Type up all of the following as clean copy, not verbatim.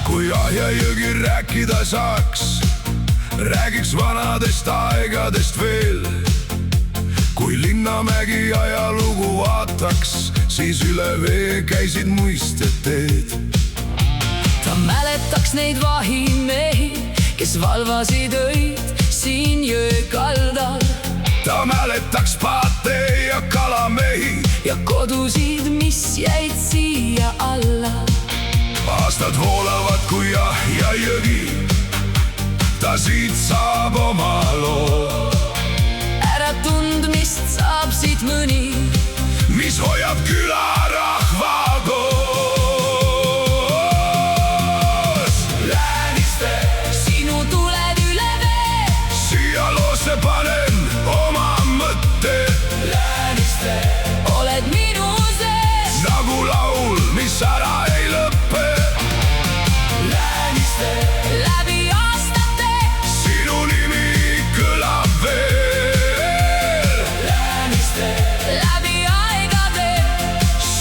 Kui Ahjajõgi rääkida saaks, räägiks vanadest aegadest veel. Kui Linnamägi ajalugu vaataks, siis üle vee käisid muisted teed. Ta mäletaks neid vahimehi, kes valvasid öid siin jõe kaldal. Ta mäletaks paate ja kalamehi ja kodusid, mis jäid siia alla. Aastad voolavad kui Ahjajõgi, ta siit saab oma loo. Äratundmist saab siit mõni, mis hoiab külarahva koos. Lääniste, sinu tuled üle vee, siia loosse panen oma mõtte. Lääniste, oled minu sees nagu laul, mis ära ei lõppe. Lääniste, läbi aastate sinu nimi kõlab veel. Lääniste, läbi aegade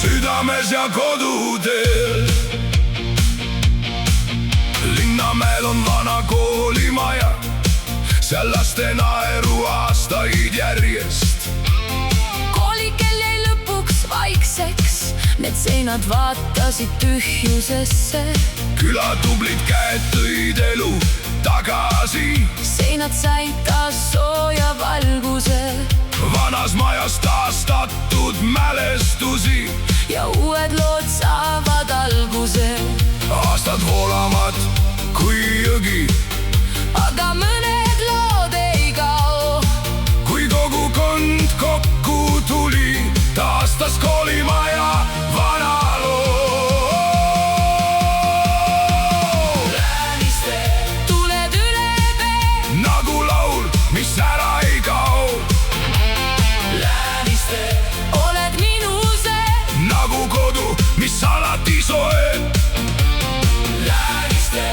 Südames ja koduteel. Linnamäel on vana koolimaja, seal laste naeru aastaid järjest. Koolikel jäi lõpuks vaikseks, need seinad vaatasid tühjusesse. Küla tublid käed tõid elu tagasi. Seinad said taas sooja valguse Vanas majas taastatud mälestusi ja uued lood saavad alguse. Aastad voolavad kui jõgi, aga mõned lood ei kao. kui kogukond kokku tuli, taastas koolimaja vana loo. Lääniste, tuled üle vee, Nagu laul, mis ära ei kao. Lääniste, oled minu sees Nagu kodu, mis alati soe. Lääniste,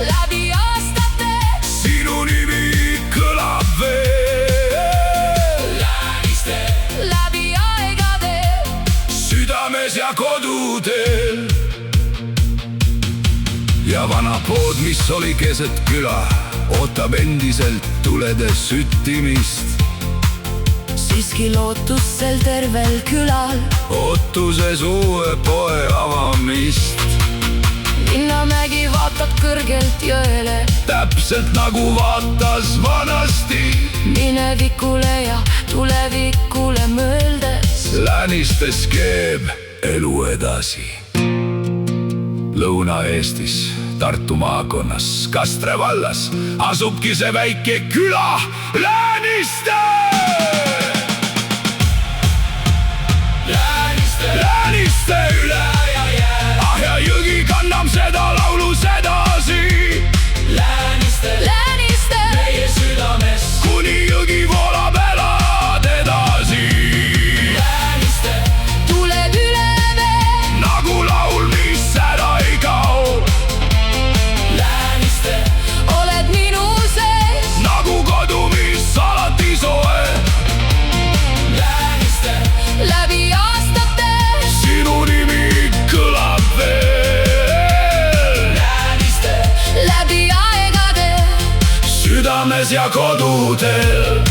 läbi aastate Sinu nimi kõlab veel. Lääniste, läbi aegade Südames ja koduteel. Ja vana pood, mis oli keset küla, ootab endiselt tulede süttimist. siiski lootus sel tervel külal, Ootuses uue poe avamist. Linnamägi vaatab kõrgelt jõele, Täpselt nagu vaatas vanasti, minevikule ja tulevikule mõeldes. Läänistes keeb elu edasi. Lõuna-Eestis, Tartu maakonnas, Kastre vallas asubki see väike küla Lääniste. Lääniste üle Ahjajõgi kannab seda laulus edasi. Lääniste, meie südames, kuni jõgi voolab, elad edasi. Lääniste, tuled üle vee, Nagu laul, mis ära ei kao. Lääniste, oled minu sees Nagu kodu, mis alati soe. Lääniste, läbi aastate Sinu nimi kõlab veel. Lääniste, läbi aegade Südames ja koduteel.